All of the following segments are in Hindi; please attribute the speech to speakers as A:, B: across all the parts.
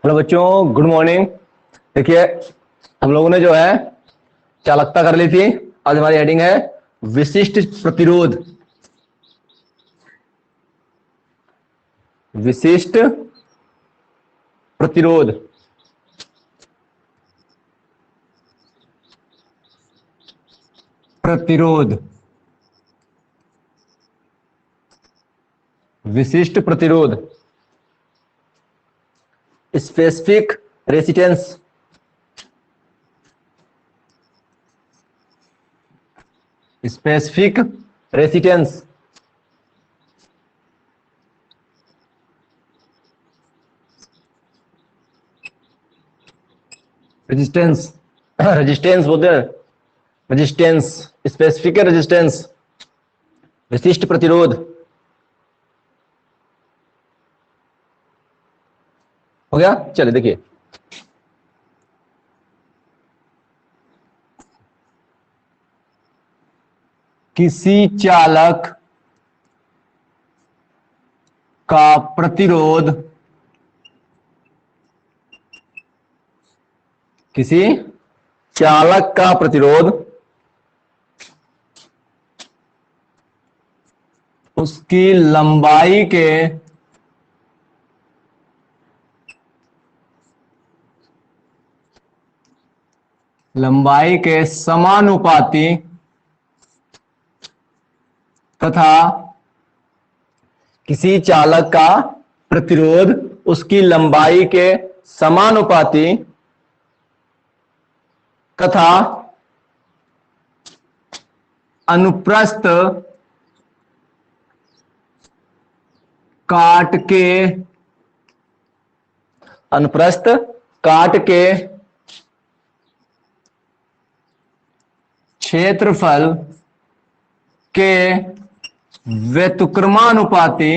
A: हेलो बच्चों, गुड मॉर्निंग। देखिए, हम लोगों ने जो है चालकता कर ली थी। आज हमारी हेडिंग है विशिष्ट प्रतिरोध। विशिष्ट प्रतिरोध। प्रतिरोध, विशिष्ट प्रतिरोध। Specific resistance. Specific resistance. Resistance, resistance बोलते हैं। रेजिस्टेंस, स्पेसिफिक रेजिस्टेंस, विशिष्ट प्रतिरोध। हो गया। चलिए देखिए, किसी चालक का प्रतिरोध, किसी चालक का प्रतिरोध उसकी लंबाई के समानुपाती तथा किसी चालक का प्रतिरोध उसकी लंबाई के समानुपाती तथा अनुप्रस्थ काट के क्षेत्रफल के व्युत्क्रमानुपाती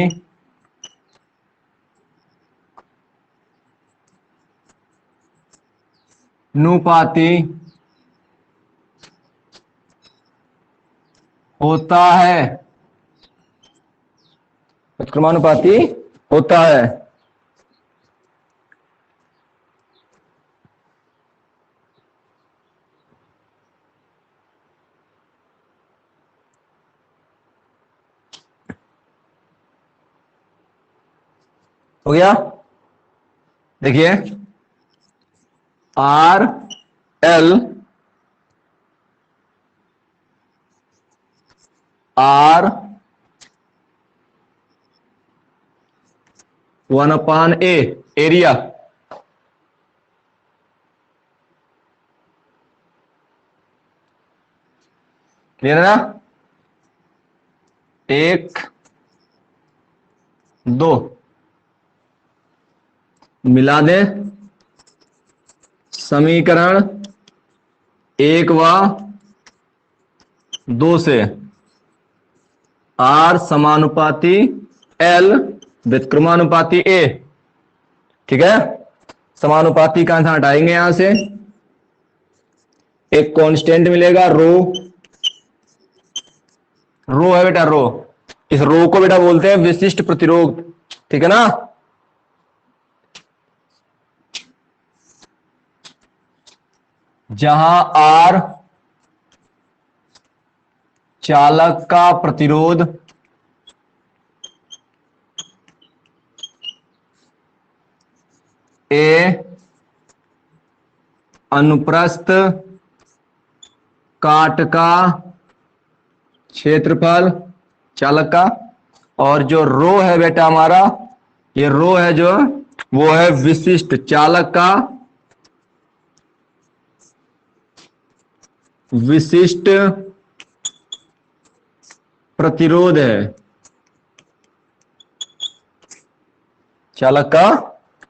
A: होता है। व्युत्क्रमानुपाती होता है। हो गया। देखिए, R L R 1/A area, clear है ना। 1 2 मिला दें समीकरण 1 व 2 से। आर समानुपाती एल व्युत्क्रमानुपाती ए। ठीक है, समानुपाती कहां से हटाएंगे? यहां से एक कांस्टेंट मिलेगा, रो। रो है बेटा, रो। इस रो को बेटा बोलते हैं विशिष्ट प्रतिरोध। ठीक है ना। जहां आर चालक का प्रतिरोध, ए अनुप्रस्थ काट का क्षेत्रफल चालक का, और जो रो है बेटा हमारा, ये रो है जो, वो है विशिष्ट चालक का विशिष्ट प्रतिरोध है। चालक का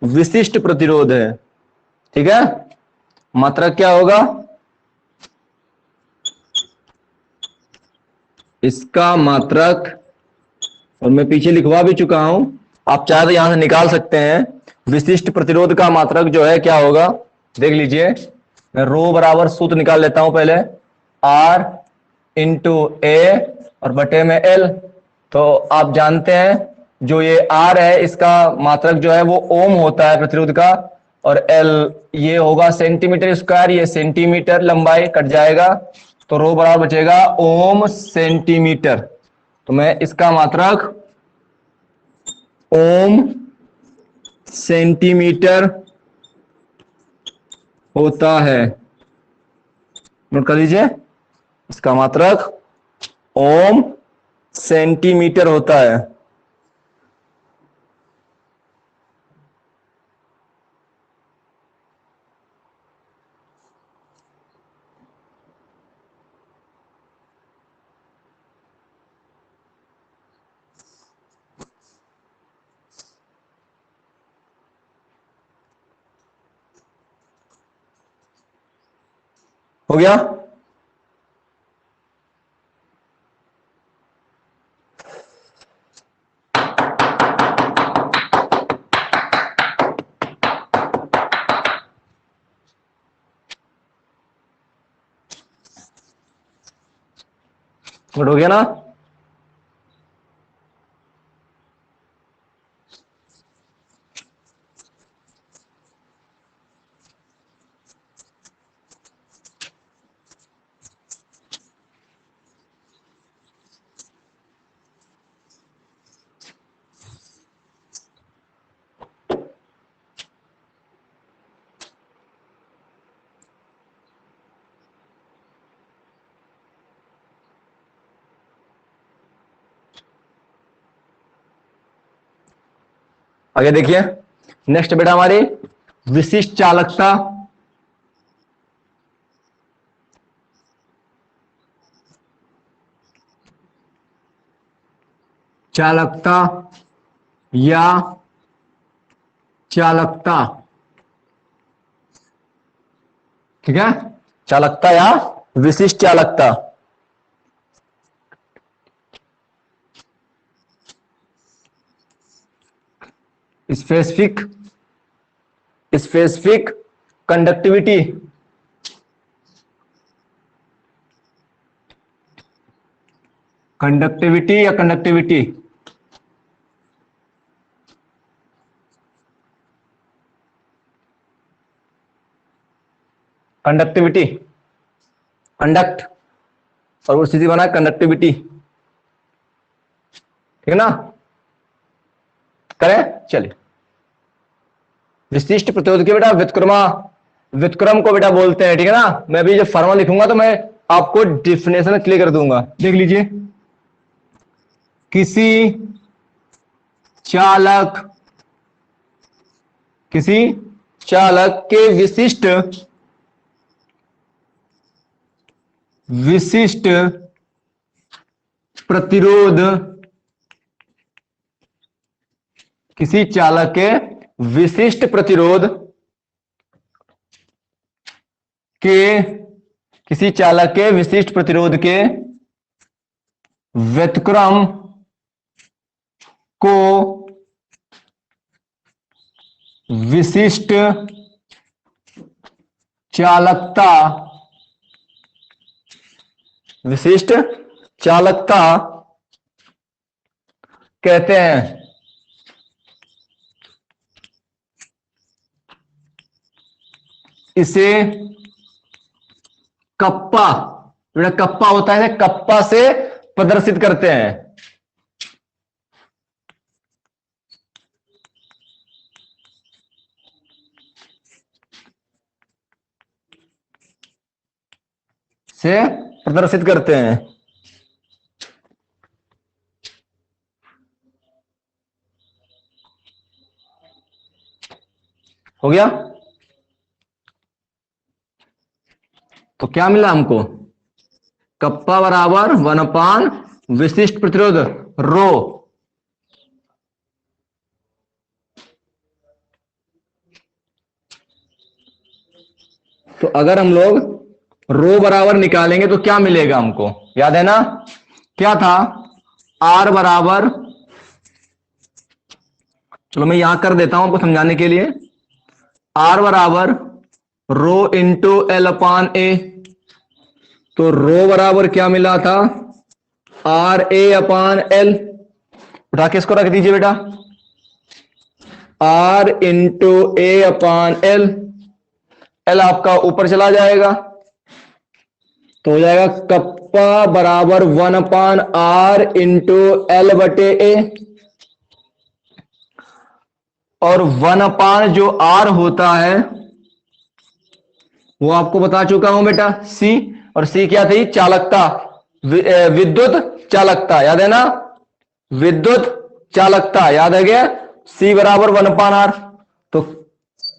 A: विशिष्ट प्रतिरोध है। ठीक है, मात्रक क्या होगा? इसका मात्रक, और मैं पीछे लिखवा भी चुका हूं, आप चाहे तो यहां से निकाल सकते हैं। विशिष्ट प्रतिरोध का मात्रक जो है क्या होगा, देख लीजिए। मैं रो बराबर सूत्र निकाल लेता हूं पहले। आर इंटू ए और बटे में एल। तो आप जानते हैं जो ये आर है, इसका मात्रक जो है वो ओम होता है प्रतिरोध का। और एल ये होगा सेंटीमीटर स्क्वायर, ये सेंटीमीटर लंबाई कट जाएगा, तो रो बराबर बचेगा ओम सेंटीमीटर। तो मैं इसका मात्रक ओम सेंटीमीटर होता है। नोट कर लीजिए, इसका मात्रक ओम सेंटीमीटर होता है। हो गया? गुड हो गया ना? आगे देखिए, नेक्स्ट बेटा हमारी विशिष्ट चालकता। चालकता या चालकता, ठीक है, चालकता या विशिष्ट चालकता। स्पेसिफिक कंडक्टिविटी, कंडक्टिविटी या कंडक्टिविटी, कंडक्टिविटी, कंडक्ट और वो स्थिति बना कंडक्टिविटी, ठीक है ना? करें, चलिए। विशिष्ट प्रतिरोध के बेटा व्युत्क्रम को बेटा बोलते हैं, ठीक है ना? मैं भी जब फॉर्मूला लिखूंगा तो मैं आपको डिफिनेशन क्लियर कर दूंगा। देख लीजिए, किसी चालक के विशिष्ट प्रतिरोध, किसी चालक के विशिष्ट प्रतिरोध के, किसी चालक के विशिष्ट प्रतिरोध के व्युत्क्रम को विशिष्ट चालकता, विशिष्ट चालकता कहते हैं। इसे कप्पा, बेटा कप्पा होता है, कप्पा से प्रदर्शित करते हैं। से प्रदर्शित करते हैं। हो गया? तो क्या मिला हमको? कप्पा बराबर 1/, विशिष्ट प्रतिरोध रो, तो अगर हम लोग रो बराबर निकालेंगे तो क्या मिलेगा हमको? याद है ना? क्या था? आर बराबर, चलो मैं यहां कर देता हूं आपको समझाने के लिए। आर बराबर रो इंटू L/A, तो रो बराबर क्या मिला था? RA/L। उठा के इसको रख दीजिए बेटा, R इंटू ए अपान एल। एल आपका ऊपर चला जाएगा तो हो जाएगा कप्पा बराबर 1/r इंटू एल बटे ए। और 1/, जो R होता है वो आपको बता चुका हूं बेटा, C। और C क्या थी? चालकता, विद्युत चालकता, याद है ना? विद्युत चालकता याद है क्या? C बराबर 1/r। तो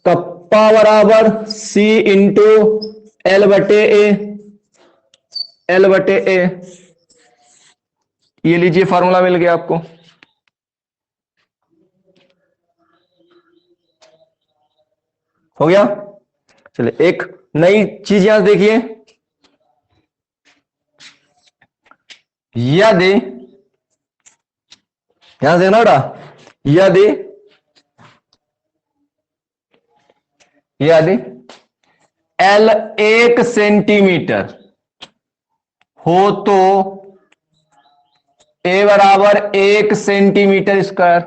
A: कप्पा बराबर C इंटू एल बटे ए। एल बटे ए, ये लीजिए फॉर्मूला मिल गया आपको। हो गया? चलिए एक नई चीज यहां देखिए, यदि, यहां से ना, यदि यदि एल 1 सेंटीमीटर हो तो ए बराबर 1 सेंटीमीटर स्क्वायर।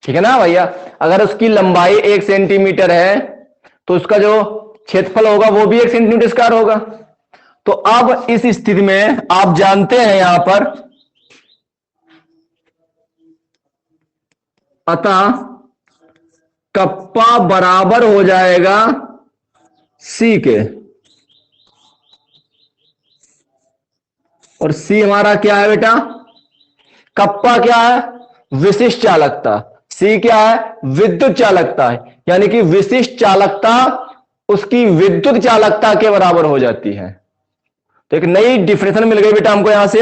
A: ठीक है ना भैया? अगर उसकी लंबाई 1 सेंटीमीटर है तो उसका जो क्षेत्रफल होगा वो भी 1 सेंटीमीटर स्क्वायर होगा। तो अब इस स्थिति में आप जानते हैं यहां पर, अतः कप्पा बराबर हो जाएगा C के। और C हमारा क्या है बेटा? कप्पा क्या है? विशिष्ट चालकता। C क्या है? विद्युत चालकता है। यानी कि विशिष्ट चालकता उसकी विद्युत चालकता के बराबर हो जाती है। तो एक नई डिफिनेशन मिल गई बेटा हमको यहां से।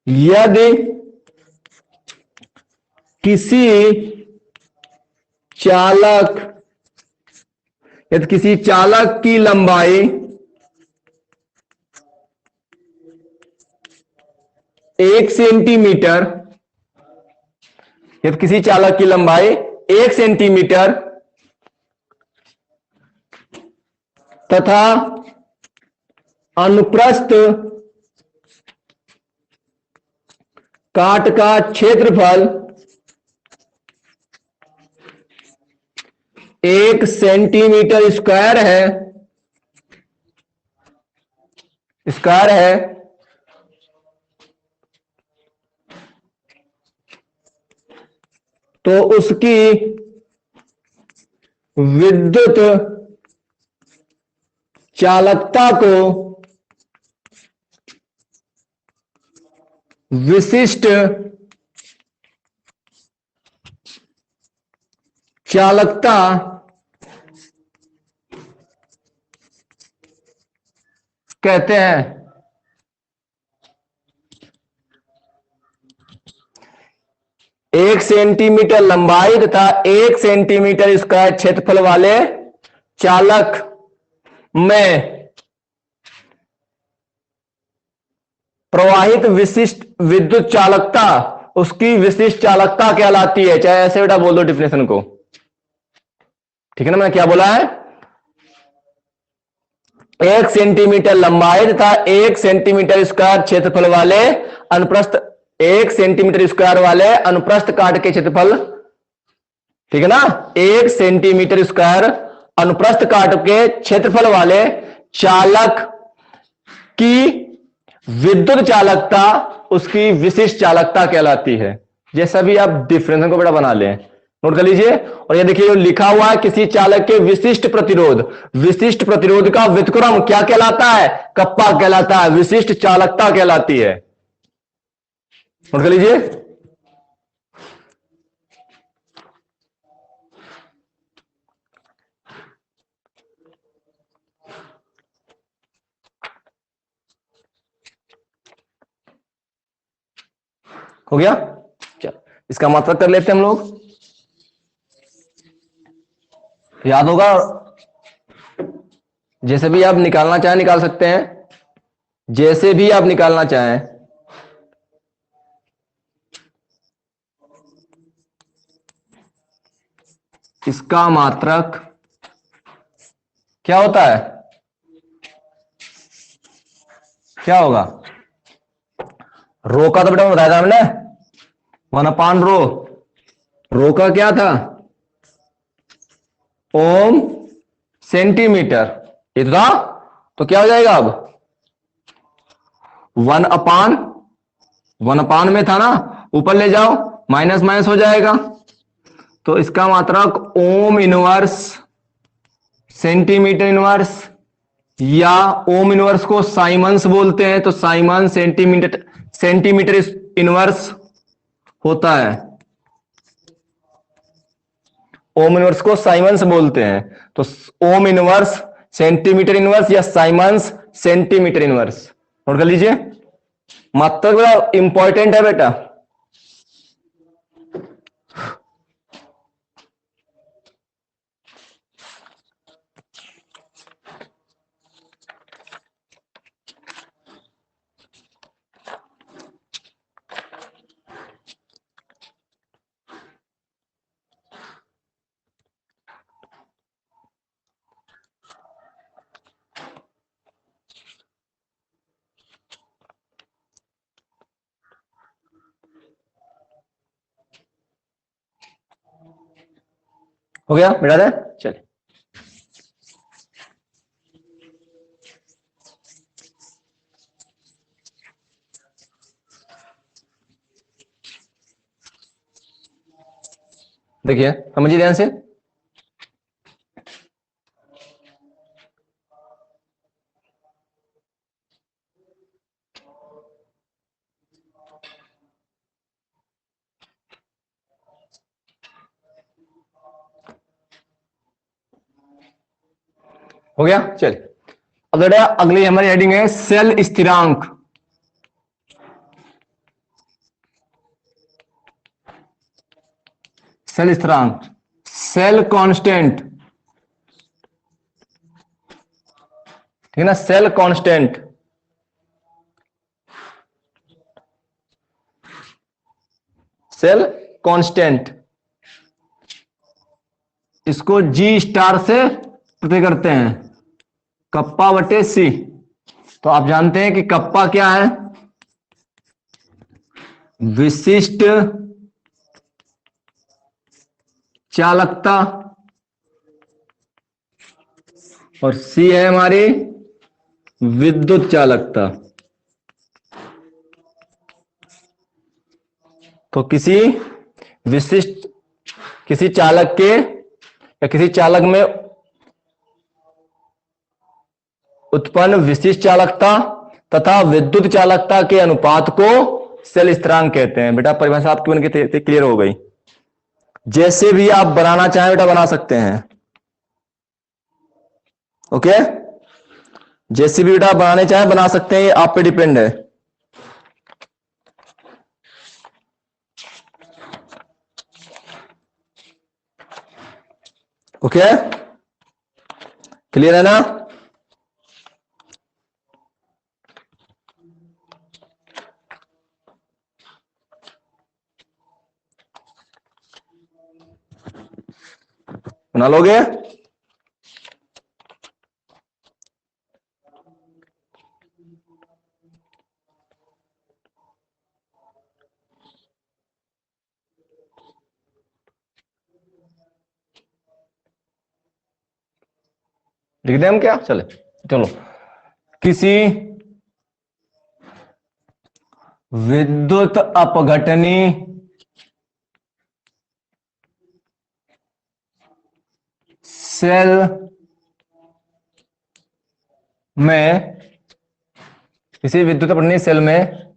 A: यदि किसी चालक की लंबाई 1 सेंटीमीटर, यदि किसी चालक की लंबाई 1 सेंटीमीटर तथा अनुप्रस्थ काट का क्षेत्रफल 1 सेंटीमीटर स्क्वायर है, तो उसकी विद्युत चालकता को विशिष्ट चालकता कहते हैं। 1 सेंटीमीटर लंबाई तथा 1 सेंटीमीटर स्क्वायर क्षेत्रफल वाले चालक में प्रवाहित विशिष्ट विद्युत चालकता उसकी विशिष्ट चालकता कहलाती है। चाहे ऐसे बेटा बोल दो डिफिनेशन को। ठीक है ना? मैंने क्या बोला है? 1 सेंटीमीटर लंबाई तथा 1 सेंटीमीटर स्क्वायर क्षेत्रफल वाले अनुप्रस्थ, 1 सेंटीमीटर स्क्वायर वाले अनुप्रस्थ काट के क्षेत्रफल, ठीक है ना? 1 सेंटीमीटर स्क्वायर अनुप्रस्थ काट के क्षेत्रफल वाले चालक की विद्युत चालकता उसकी विशिष्ट चालकता कहलाती है। जैसा भी आप डिफरेंस को बेटा बना लें, नोट कर लीजिए। और ये देखिए लिखा हुआ है, किसी चालक के विशिष्ट प्रतिरोध का व्युत्क्रम क्या कहलाता है? कप्पा कहलाता है, विशिष्ट चालकता कहलाती है। नोट कर लीजिए। हो गया? चलो इसका मतलब कर लेते हैं हम लोग, याद होगा। जैसे भी आप निकालना चाहें निकाल सकते हैं, जैसे भी आप निकालना चाहें। इसका मात्रक क्या होता है? क्या होगा? रो का तो बेटा बताया था हमने, 1/रो। रो का क्या था, ओम सेंटीमीटर, ये तो था। तो क्या हो जाएगा अब, 1/1 में था ना, ऊपर ले जाओ, माइनस माइनस हो जाएगा। तो इसका मात्रक ओम इनवर्स सेंटीमीटर इनवर्स, या ओम इनवर्स को साइमंस बोलते हैं, तो साइमन सेंटीमीटर सेंटीमीटर इनवर्स होता है। ओम इनवर्स को साइमंस बोलते हैं, तो ओम इनवर्स सेंटीमीटर इनवर्स या साइमंस सेंटीमीटर इनवर्स। नोट कर लीजिए, मात्रक बड़ा इंपॉर्टेंट है बेटा। हो गया बेटा दे, चलिए। देखिए समझिए ध्यान से, हो गया। चलिए अब बेटा अगली हमारी हेडिंग है सेल स्थिरांक। सेल स्थिरांक, सेल कांस्टेंट, ठीक है ना, सेल कांस्टेंट। सेल कांस्टेंट, इसको जी स्टार से प्रति करते हैं, कप्पा बटे सी। तो आप जानते हैं कि कप्पा क्या है, विशिष्ट चालकता, और सी है हमारी विद्युत चालकता। तो किसी विशिष्ट, किसी चालक के या किसी चालक में उत्पन्न विशिष्ट चालकता तथा विद्युत चालकता के अनुपात को सेल स्थिरांक कहते हैं। बेटा परिभाषा आपकी बन के क्लियर हो गई। जैसे भी आप बनाना चाहें बेटा बना सकते हैं, ओके, जैसे भी बेटा बनाने चाहें बना सकते हैं, ये आप पे डिपेंड है। ओके, क्लियर है ना। बना लोगे, लिख दें हम क्या, चले चलो। किसी विद्युत अपघटनी सेल में, किसी विद्युत अपघटनी सेल में,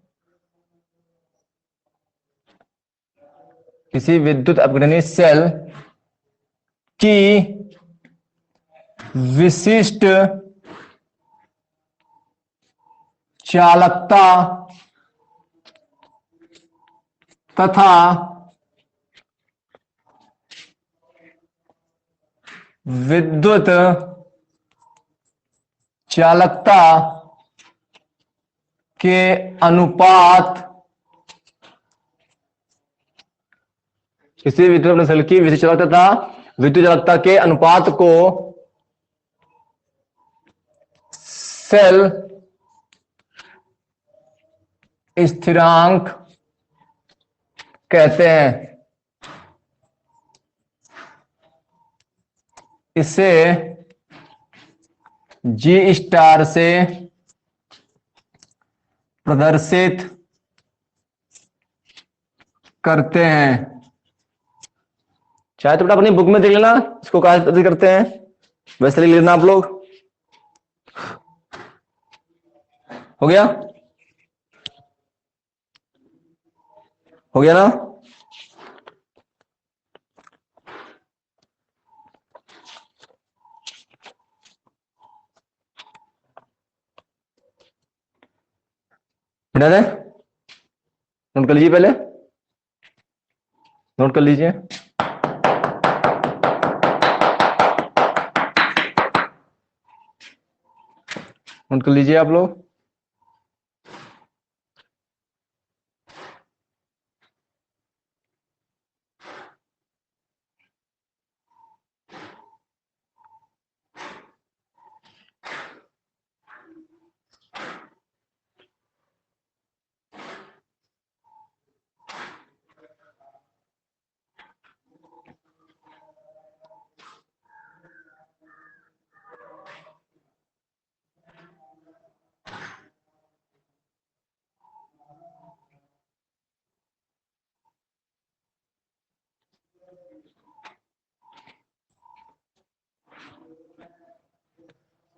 A: किसी विद्युत अपघटनी सेल की विशिष्ट चालकता तथा विद्युत चालकता के अनुपात, किसी विद्युत सेल की विशिष्ट चालकता तथा विद्युत चालकता के अनुपात को सेल स्थिरांक कहते हैं। इसे जी स्टार से प्रदर्शित करते हैं। चाहे तो बेटा अपनी बुक में देख लेना इसको कैसे करते हैं, वैसे लिख लेना आप लोग। हो गया, हो गया ना? मिटा दे, नोट कर लीजिए, पहले नोट कर लीजिए। नोट कर लीजिए आप लोग।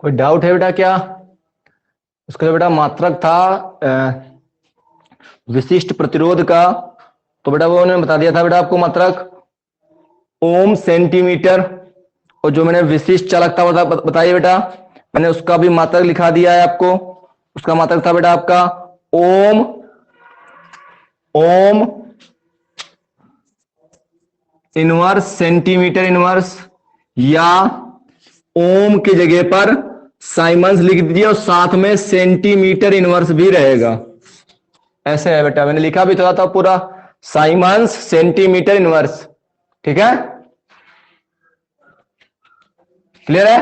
A: कोई डाउट है बेटा क्या? उसका जो बेटा मात्रक था विशिष्ट प्रतिरोध का, तो बेटा वो उन्होंने बता दिया था बेटा आपको मात्रक ओम सेंटीमीटर। और जो मैंने विशिष्ट चालकता बताई बेटा, मैंने उसका भी मात्रक लिखा दिया है आपको। उसका मात्रक था बेटा आपका ओम, ओम इनवर्स सेंटीमीटर इनवर्स, या ओम की जगह पर साइमंस लिख दीजिए और साथ में सेंटीमीटर इनवर्स भी रहेगा। ऐसे है बेटा, मैंने लिखा भी था पूरा साइमंस सेंटीमीटर इनवर्स। ठीक है, क्लियर है?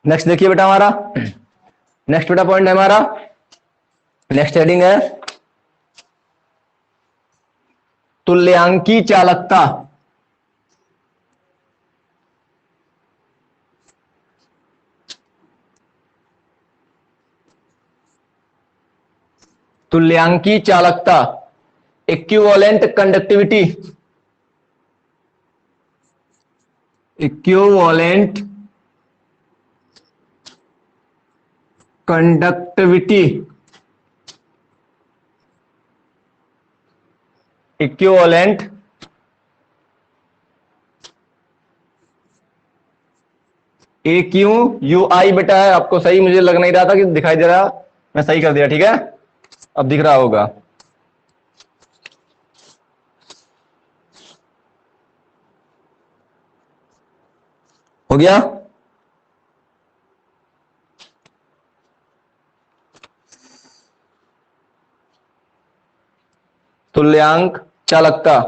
A: नेक्स्ट देखिए बेटा हमारा, नेक्स्ट बेटा पॉइंट है हमारा, नेक्स्ट हेडिंग है तुल्यांकी चालकता। तुल्यांकी चालकता, equivalent conductivity, equivalent conductivity, equivalent E Q U I बेटा है, आपको सही मुझे लग नहीं रहा था कि दिखाई दे रहा, मैं सही कर दिया। ठीक है, अब दिख रहा होगा। हो गया? तुल्यांक चालकता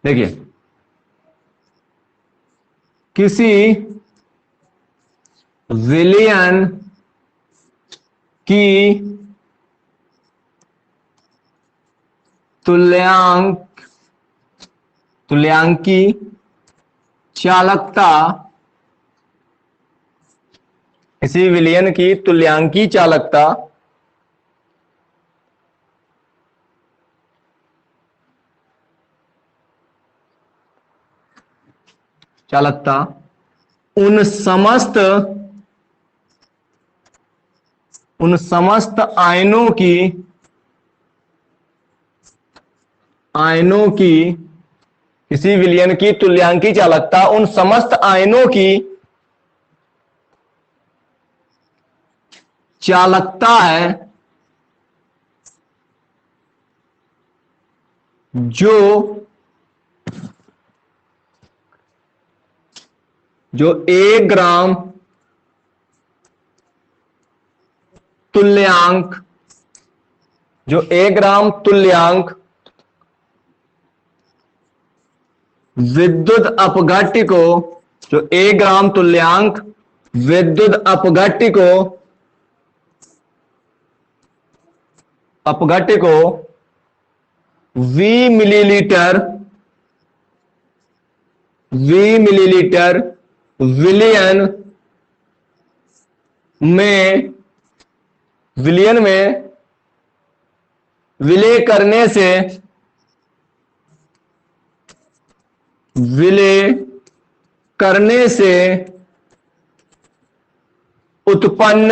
A: देखिए, किसी विलयन की तुल्यांकी चालकता, किसी विलयन की तुल्यांकी चालकता चालकता उन समस्त आयनों की किसी विलयन की तुल्यांकी चालकता उन समस्त आयनों की चालकता है जो जो 1 ग्राम तुल्यांक, जो 1 ग्राम तुल्यांक विद्युत अपघट्य को, जो 1 ग्राम तुल्यांक विद्युत अपघट्य को V मिलीलीटर विलियन में विलय करने से उत्पन्न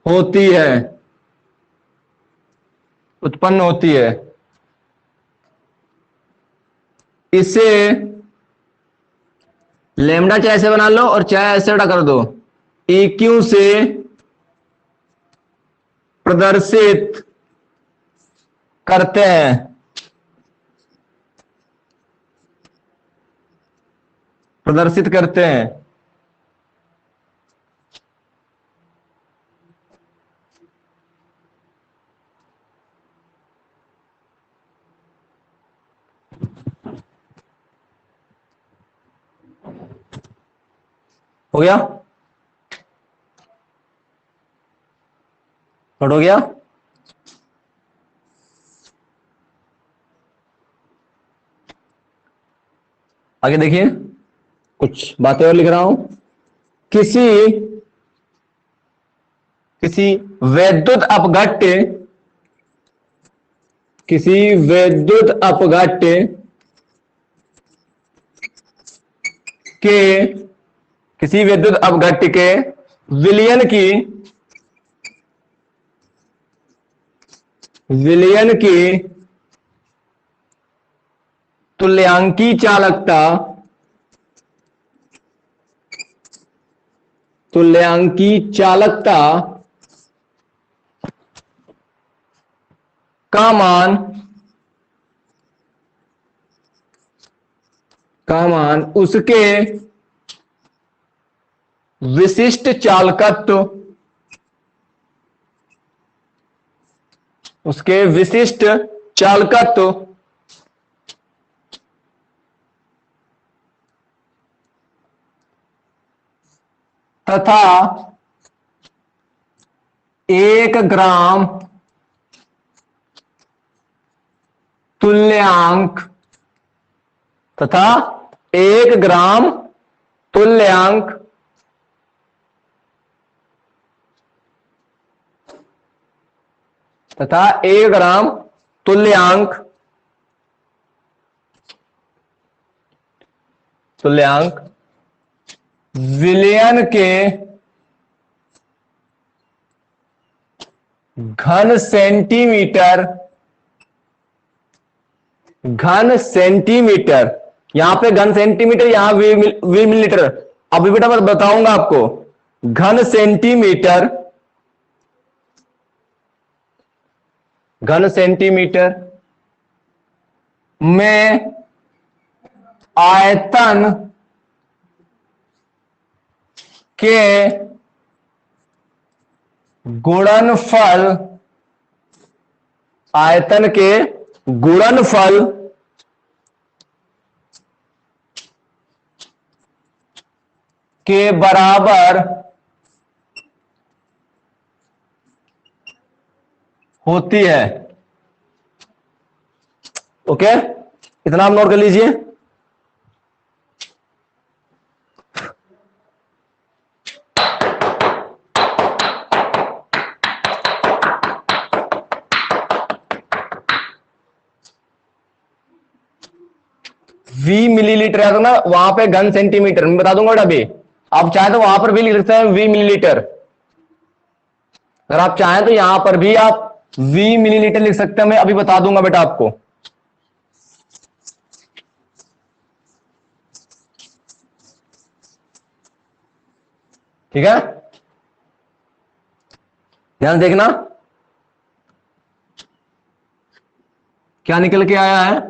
A: होती है। इसे लैम्डा चाहे ऐसे बना लो और चाहे ऐसे बड़ा कर दो, EQ से प्रदर्शित करते हैं। हो गया? नोट हो गया? आगे देखिए, कुछ बातें और लिख रहा हूं। किसी वैद्युत अपघट्य के विलयन की तुल्यांकी चालकता का मान उसके विशिष्ट चालकत्व तथा 1 ग्राम तुल्यांक तथा 1 ग्राम तुल्यांक विलयन के घन सेंटीमीटर, यहां पे घन सेंटीमीटर, यहां वी मिलीलीटर। अभी बेटा मैं बताऊंगा आपको। घन सेंटीमीटर में आयतन के गुणनफल के बराबर होती है। ओके, इतना आप नोट कर लीजिए। V मिलीलीटर है तो ना, वहां पे घन सेंटीमीटर मैं बता दूंगा बेटा। अभी आप चाहे तो वहां पर भी लिख सकते हैं V मिलीलीटर। अगर आप चाहें तो यहां पर भी आप V मिलीलीटर लिख सकते हैं, मैं अभी बता दूंगा बेटा आपको। ठीक है, ध्यान देखना क्या निकल के आया है।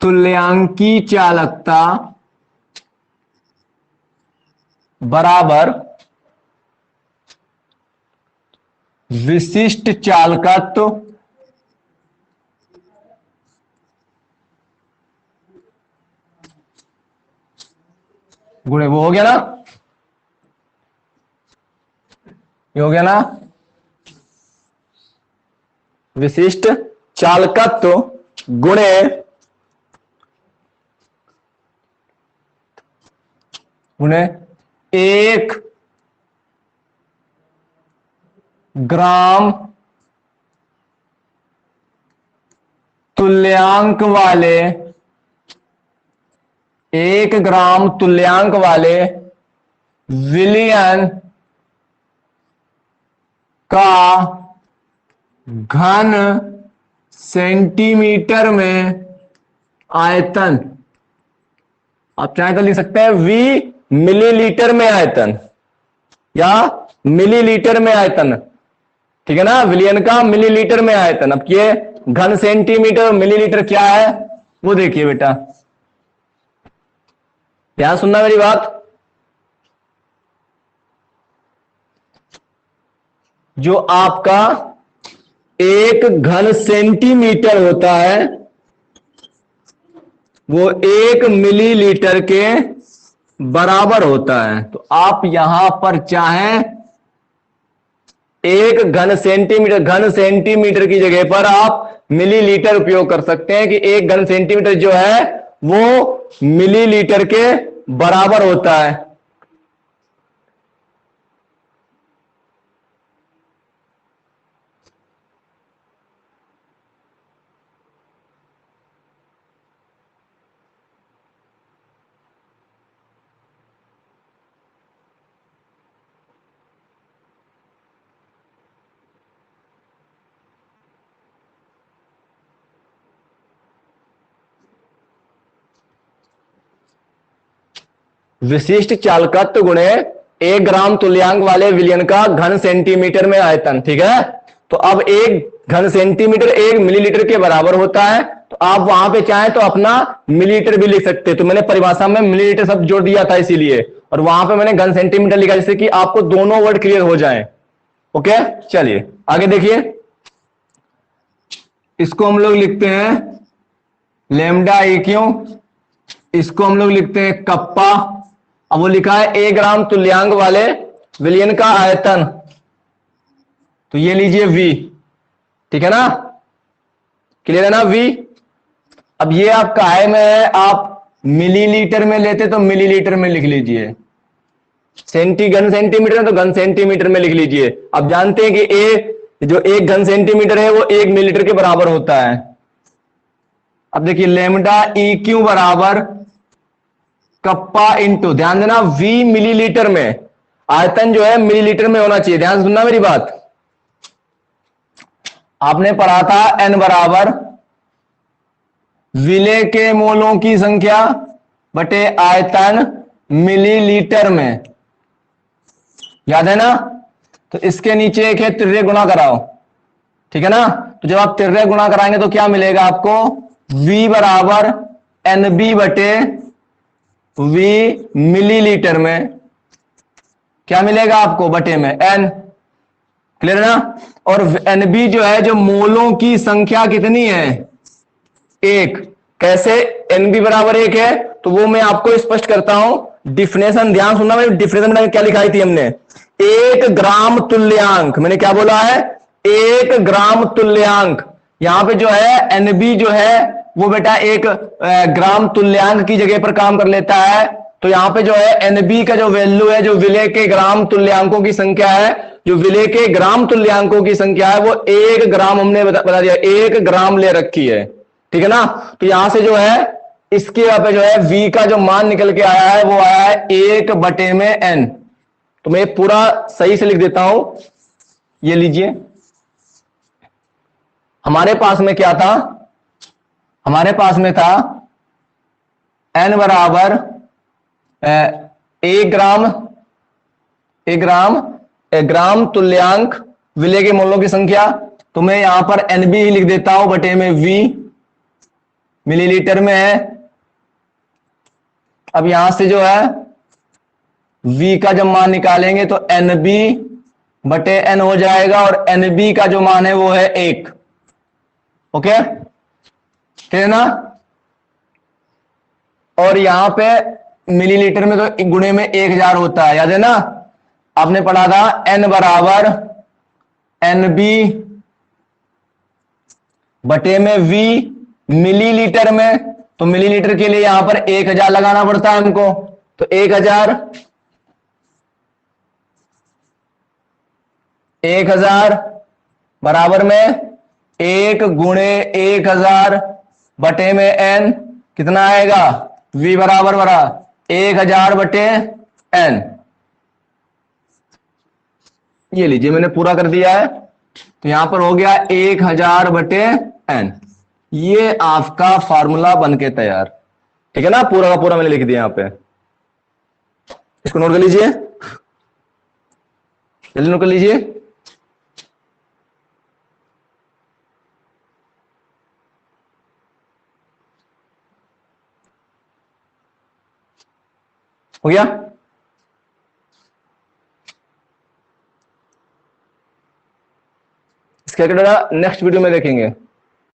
A: तुल्यांकी चालकता बराबर विशिष्ट चालकत्व गुणे, वो हो गया ना, ये हो गया ना, विशिष्ट चालकत्व गुणे गुणे 1 ग्राम तुल्यांक वाले 1 ग्राम तुल्यांक वाले विलयन का घन सेंटीमीटर में आयतन, आप चाहें तो लिख सकते हैं V मिलीलीटर में आयतन या मिलीलीटर में आयतन, ठीक है ना, विलयन का मिलीलीटर में आयतन। अब ये घन सेंटीमीटर मिलीलीटर क्या है वो देखिए बेटा, ध्यान सुनना मेरी बात। जो आपका 1 घन सेंटीमीटर होता है वो 1 मिलीलीटर के बराबर होता है। तो आप यहां पर चाहें 1 घन सेंटीमीटर की जगह पर आप मिलीलीटर उपयोग कर सकते हैं कि 1 घन सेंटीमीटर जो है वो मिलीलीटर के बराबर होता है। विशिष्ट चालकत्व गुणे 1 ग्राम तुल्यांक वाले विलयन का घन सेंटीमीटर में आयतन, ठीक है। तो अब 1 घन सेंटीमीटर 1 मिलीलीटर के बराबर होता है, तो आप वहां पे चाहें तो अपना मिलीलीटर भी लिख सकते हैं। तो मैंने परिभाषा में मिलीलीटर शब्द जोड़ दिया था इसीलिए, और वहां पे मैंने घन सेंटीमीटर लिखा जिससे कि आपको दोनों वर्ड क्लियर हो जाएं। ओके, चलिए आगे देखिए, इसको हम लोग लिखते हैं लैम्डा ई क्यू, इसको हम लोग लिखते हैं कप्पा। अब वो लिखा है 1 ग्राम तुल्यांक वाले विलयन का आयतन, तो ये लीजिए V, ठीक है ना, क्लियर है ना V। अब ये आपका है में, आप मिलीलीटर में लेते तो मिलीलीटर में लिख लीजिए, घन सेंटीमीटर तो घन सेंटीमीटर में लिख लीजिए। अब जानते हैं कि जो 1 घन सेंटीमीटर है वो 1 मिलीलीटर के बराबर होता है। अब देखिए लैम्डा ई क्यू बराबर कप्पा इंटू, ध्यान देना V मिलीलीटर में, आयतन जो है मिलीलीटर में होना चाहिए, ध्यान सुनना मेरी बात। आपने पढ़ा था N बराबर विलेय के मोलों की संख्या बटे आयतन मिलीलीटर में, याद है ना। तो इसके नीचे एक है तिर्रे गुणा कराओ, ठीक है ना। तो जब आप तिर्रे गुणा कराएंगे तो क्या मिलेगा आपको, V बराबर NB बटे V मिलीलीटर में, क्या मिलेगा आपको, बटे में N, क्लियर है ना। और NB जो है, जो मोलों की संख्या कितनी है, 1। कैसे NB बराबर 1 है, तो वो मैं आपको स्पष्ट करता हूं। डिफिनेशन ध्यान सुनना, मैंने डिफिनेशन में क्या लिखाई थी हमने, 1 ग्राम तुल्यांक, मैंने क्या बोला है, 1 ग्राम तुल्यांक। यहां पे जो है NB जो है वो बेटा 1 ग्राम तुल्यांक की जगह पर काम कर लेता है। तो यहां पे जो है NB का जो वैल्यू है, जो विलेय के ग्राम तुल्यांकों की संख्या है, जो विलेय के ग्राम तुल्यांकों की संख्या है वो 1 ग्राम हमने बता दिया, 1 ग्राम ले रखी है, ठीक है ना। तो यहां से जो है इसके यहाँ पे जो है V का जो मान निकल के आया है वो आया है 1 बटे में N। तो मैं पूरा सही से लिख देता हूं, ये लीजिए, हमारे पास में क्या था, हमारे पास में था N बराबर 1 ग्राम तुल्यांक विलेय के मोलों की संख्या। तो मैं यहां पर NB ही लिख देता हूं बटे में V, मिलीलीटर में है। अब यहां से जो है V का जब मान निकालेंगे तो NB बटे एन हो जाएगा और एन बी का जो मान है वो है 1। ओके, ठीक है ना। और यहां पे मिलीलीटर में तो गुणे में 1000 होता है, याद है ना, आपने पढ़ा था एन बराबर एन बी बटे में वी मिलीलीटर में। तो मिलीलीटर के लिए यहां पर 1000 लगाना पड़ता है हमको, तो 1000 बराबर में 1 गुणे 1000 बटे में एन, कितना आएगा, वी बराबर 1000 बटे एन। ये लीजिए मैंने पूरा कर दिया है, तो यहां पर हो गया 1000 बटे एन। ये आपका फार्मूला बन के तैयार, ठीक है ना, पूरा का पूरा मैंने लिख दिया यहां पे। इसको नोट कर लीजिए, जल्दी नोट कर लीजिए। हो गया। इसका नेक्स्ट वीडियो में देखेंगे।